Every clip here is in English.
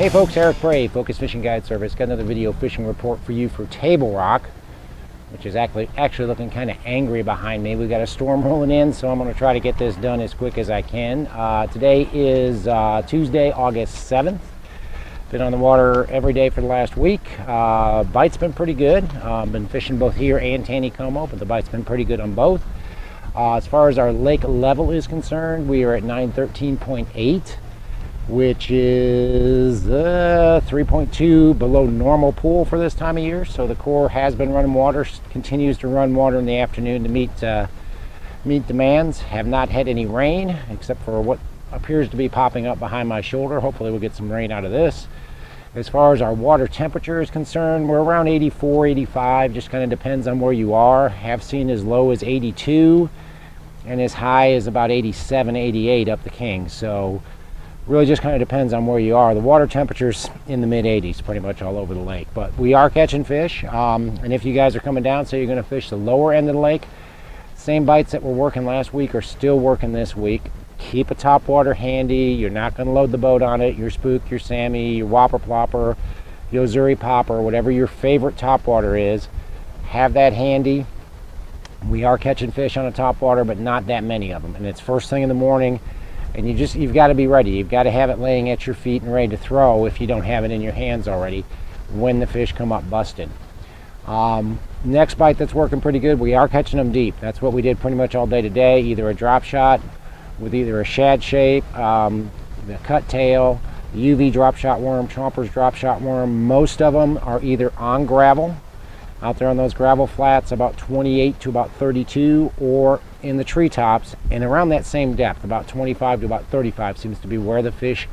Hey folks, Eric Bray, Focus Fishing Guide Service. Got another video fishing report for you for Table Rock, which is actually looking kind of angry behind me. We got a storm rolling in, so I'm going to try to get this done as quick as I can. Today is Tuesday, August 7th. Been on the water every day for the last week. Bite's been pretty good. Been fishing both here and Taneycomo, but the bite's been pretty good on both. As far as our lake level is concerned, we are at 913.8. which is 3.2 below normal pool for this time of year. So the Corps has been running water, continues to run water in the afternoon to meet demands. Have not had any rain except for what appears to be popping up behind my shoulder. Hopefully we'll get some rain out of this. As far as our water temperature is concerned, we're around 84, 85, just kind of depends on where you are. Have seen as low as 82 and as high as about 87, 88 up the King. So really just kind of depends on where you are. The water temperature's in the mid-80s pretty much all over the lake, but we are catching fish. And if you guys are coming down, so you're going to fish the lower end of the lake, same bites that were working last week are still working this week. Keep a top water handy. You're not going to load the boat on it. Your spook, your Sammy, your whopper plopper, your Zuri popper, whatever your favorite top water is, have that handy. We are catching fish on a top water, but not that many of them, and it's first thing in the morning. And you've got to be ready. You've got to have it laying at your feet and ready to throw if you don't have it in your hands already when the fish come up busted. Next bite that's working pretty good, we are catching them deep. That's what we did pretty much all day today. Either a drop shot with either a shad shape, the cut tail, UV drop shot worm, Chomper's drop shot worm. Most of them are either on gravel, out there on those gravel flats about 28 to about 32, or in the treetops and around that same depth, about 25 to about 35 seems to be where the fish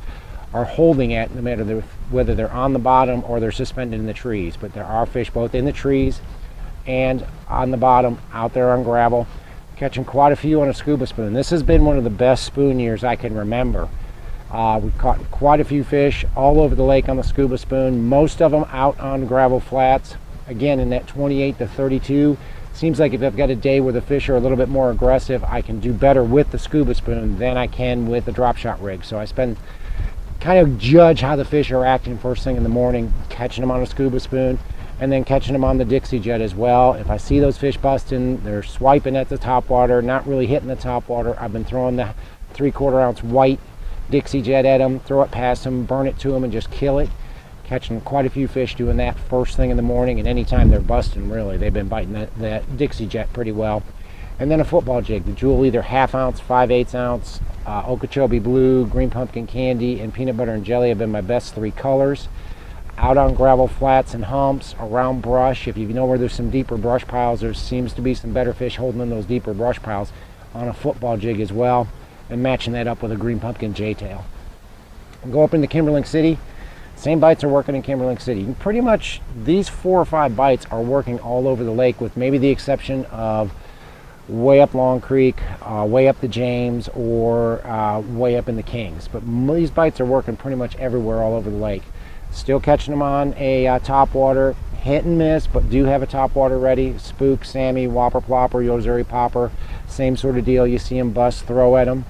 are holding at, no matter whether they're on the bottom or they're suspended in the trees. But there are fish both in the trees and on the bottom out there on gravel. Catching quite a few on a scuba spoon. This has been one of the best spoon years I can remember. We've caught quite a few fish all over the lake on the scuba spoon, most of them out on gravel flats, again in that 28 to 32. Seems like if I've got a day where the fish are a little bit more aggressive, I can do better with the scuba spoon than I can with the drop shot rig. So I kind of judge how the fish are acting first thing in the morning, catching them on a scuba spoon and then catching them on the Dixie jet as well. If I see those fish busting, they're swiping at the top water, not really hitting the top water, I've been throwing the 3/4 ounce white Dixie jet at them, throw it past them, burn it to them and just kill it. Catching quite a few fish doing that first thing in the morning, and anytime they're busting, really, they've been biting that Dixie jet pretty well. And then a football jig, the Jewel, either 1/2 ounce, 5/8 ounce, Okeechobee Blue, Green Pumpkin Candy, and Peanut Butter and Jelly have been my best three colors. Out on gravel flats and humps, around brush, if you know where there's some deeper brush piles, there seems to be some better fish holding in those deeper brush piles, on a football jig as well, and matching that up with a Green Pumpkin J-tail. Go up into Kimberling City. Same bites are working in Kimberling City. Pretty much these 4 or 5 bites are working all over the lake, with maybe the exception of way up Long Creek, way up the James, or way up in the Kings. But these bites are working pretty much everywhere all over the lake. Still catching them on a top water, hit and miss, but do have a top water ready. Spook, Sammy, whopper plopper, Zuri popper, same sort of deal. You see them bust, throw at them.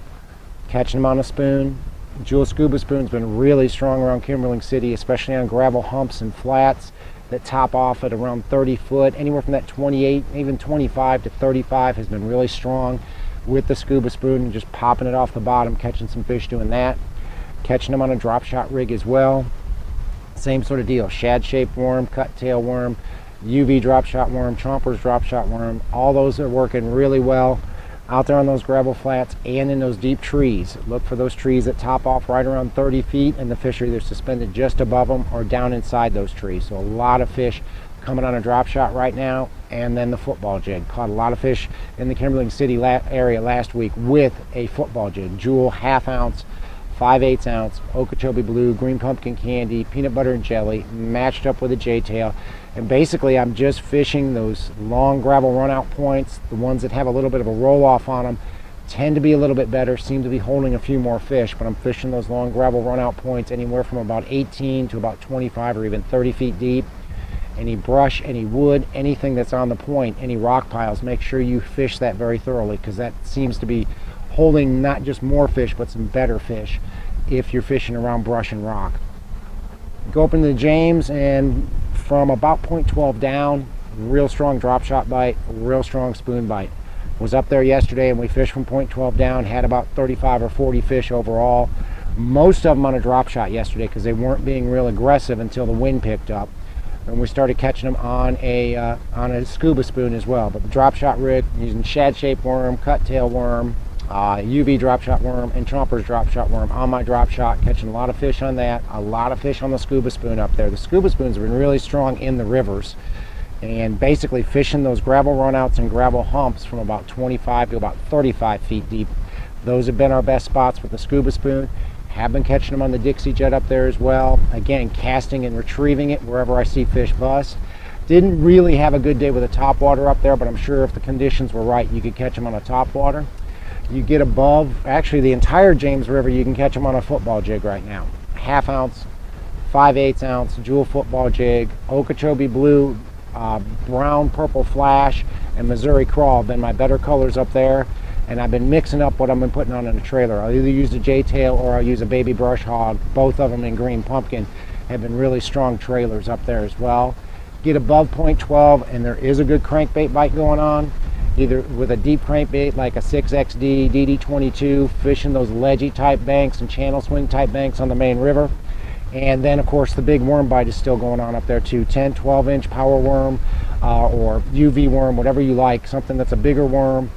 Catching them on a spoon. Jewel Scuba Spoon's been really strong around Kimberling City, especially on gravel humps and flats that top off at around 30 foot. Anywhere from that 28, even 25 to 35 has been really strong with the scuba spoon, just popping it off the bottom, catching some fish doing that. Catching them on a drop shot rig as well. Same sort of deal, shad shaped worm, cut tail worm, UV drop shot worm, Chomper's drop shot worm. All those are working really well out there on those gravel flats and in those deep trees. Look for those trees that top off right around 30 feet and the fish are either suspended just above them or down inside those trees. So a lot of fish coming on a drop shot right now. And then the football jig. Caught a lot of fish in the Kimberling City area last week with a football jig. Jewel 1/2 ounce, 5/8 ounce, Okeechobee Blue, Green Pumpkin Candy, Peanut Butter and Jelly, matched up with a J-tail. And basically I'm just fishing those long gravel run out points. The ones that have a little bit of a roll off on them tend to be a little bit better, seem to be holding a few more fish, but I'm fishing those long gravel run out points anywhere from about 18 to about 25 or even 30 feet deep. Any brush, any wood, anything that's on the point, any rock piles, make sure you fish that very thoroughly, because that seems to be holding not just more fish but some better fish if you're fishing around brush and rock. Go up into the James, and from about 0.12 down, real strong drop shot bite, real strong spoon bite. Was up there yesterday and we fished from 0.12 down, had about 35 or 40 fish overall. Most of them on a drop shot yesterday because they weren't being real aggressive until the wind picked up. And we started catching them on a scuba spoon as well. But the drop shot rig, using shad shaped worm, cut tail worm, UV drop shot worm, and Chomper's drop shot worm on my drop shot, catching a lot of fish on that, a lot of fish on the scuba spoon up there. The scuba spoons have been really strong in the rivers, and basically fishing those gravel runouts and gravel humps from about 25 to about 35 feet deep. Those have been our best spots with the scuba spoon. Have been catching them on the Dixie Jet up there as well. Again, casting and retrieving it wherever I see fish bust. Didn't really have a good day with the topwater up there, but I'm sure if the conditions were right, you could catch them on a topwater. You get above, actually the entire James River, you can catch them on a football jig right now. 1/2 ounce, 5/8 ounce, jewel football jig, Okeechobee blue, brown purple flash, and Missouri crawl have been my better colors up there. And I've been mixing up what I've been putting on in a trailer. I'll either use a J-tail or I'll use a baby brush hog. Both of them in green pumpkin have been really strong trailers up there as well. Get above 0.12 and there is a good crankbait bite going on, either with a deep crankbait like a 6XD, DD22, fishing those ledgy type banks and channel swing type banks on the main river. And then of course the big worm bite is still going on up there too. 10, 12 inch power worm or UV worm, whatever you like, something that's a bigger worm.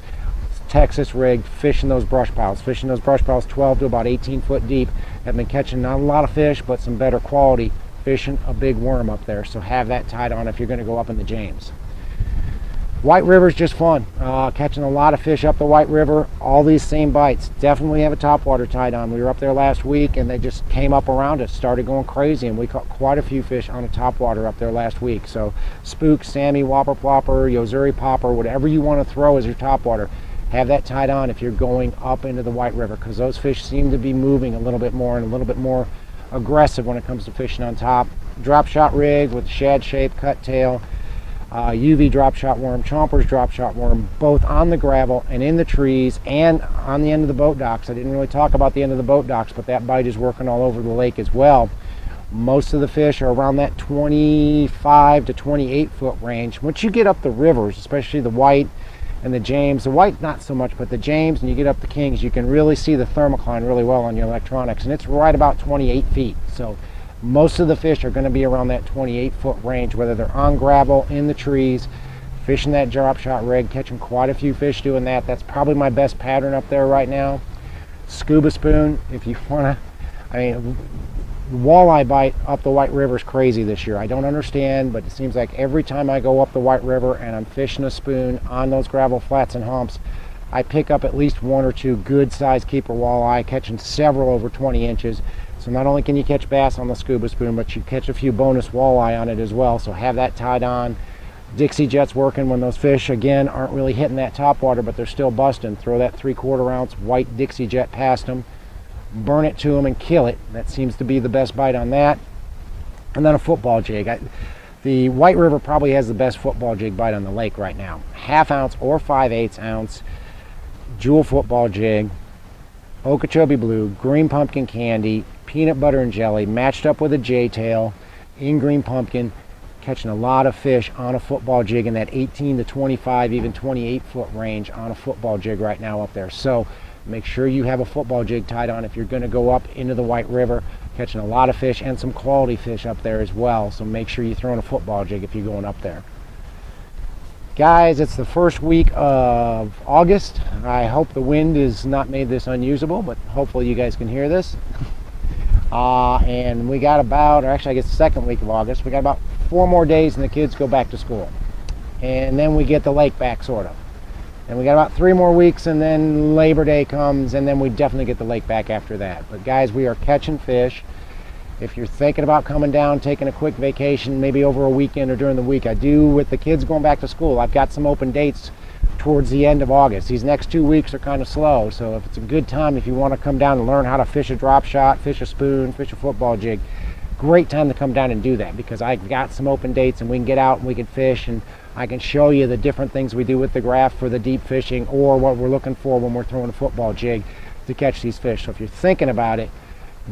Texas rig, fishing those brush piles. Fishing those brush piles 12 to about 18 foot deep. Have been catching not a lot of fish, but some better quality. Fishing a big worm up there. So have that tied on if you're going to go up in the James. White River's just fun. Catching a lot of fish up the White River. All these same bites. Definitely have a topwater tied on. We were up there last week and they just came up around us, started going crazy, and we caught quite a few fish on a topwater up there last week. So spook, Sammy, whopper plopper, Yozuri popper, whatever you want to throw as your topwater, have that tied on if you're going up into the White River, because those fish seem to be moving a little bit more and a little bit more aggressive when it comes to fishing on top. Drop shot rig with shad shape, cut tail, UV drop shot worm, Chomper's drop shot worm, both on the gravel and in the trees and on the end of the boat docks. I didn't really talk about the end of the boat docks, but that bite is working all over the lake as well. Most of the fish are around that 25 to 28 foot range. Once you get up the rivers, especially the White and the James, the White not so much, but the James, and you get up the Kings, you can really see the thermocline really well on your electronics, and it's right about 28 feet. So most of the fish are going to be around that 28 foot range, whether they're on gravel, in the trees, fishing that drop shot rig, catching quite a few fish doing that. That's probably my best pattern up there right now. Scuba spoon, if you want to, I mean, walleye bite up the White River is crazy this year. I don't understand, but it seems like every time I go up the White River and I'm fishing a spoon on those gravel flats and humps, I pick up at least one or two good sized keeper walleye, catching several over 20 inches. So not only can you catch bass on the scuba spoon, but you catch a few bonus walleye on it as well. So have that tied on. Dixie Jet's working when those fish, again, aren't really hitting that top water, but they're still busting. Throw that 3/4 ounce white Dixie Jet past them, burn it to them and kill it. That seems to be the best bite on that. And then a football jig. The White River probably has the best football jig bite on the lake right now. 1/2 ounce or 5/8 ounce jewel football jig, Okeechobee blue, green pumpkin candy, peanut butter and jelly, matched up with a J-tail in green pumpkin, catching a lot of fish on a football jig in that 18 to 25, even 28 foot range on a football jig right now up there. So make sure you have a football jig tied on if you're going to go up into the White River, catching a lot of fish and some quality fish up there as well. So make sure you're throwing a football jig if you're going up there. Guys, it's the first week of August. I hope the wind has not made this unusable, but hopefully you guys can hear this. And we got about, or actually I guess the second week of August, we got about 4 more days and the kids go back to school. And then we get the lake back, sort of. And we got about 3 more weeks and then Labor Day comes and then we definitely get the lake back after that. But guys, we are catching fish. If you're thinking about coming down, taking a quick vacation, maybe over a weekend or during the week, I do, with the kids going back to school, I've got some open dates towards the end of August. These next 2 weeks are kind of slow, so if it's a good time, if you want to come down and learn how to fish a drop shot, fish a spoon, fish a football jig, great time to come down and do that, because I've got some open dates and we can get out and we can fish, and I can show you the different things we do with the graph for the deep fishing, or what we're looking for when we're throwing a football jig to catch these fish. So if you're thinking about it,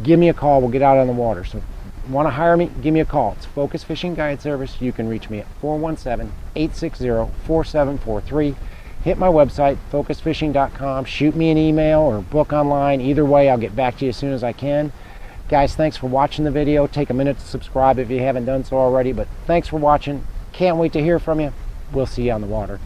give me a call. We'll get out on the water. So Want to hire me? Give me a call. It's Focus Fishing Guide Service. You can reach me at 417-860-4743. Hit my website, focusfishing.com. Shoot me an email or book online. Either way, I'll get back to you as soon as I can. Guys, thanks for watching the video. Take a minute to subscribe if you haven't done so already. But thanks for watching. Can't wait to hear from you. We'll see you on the water.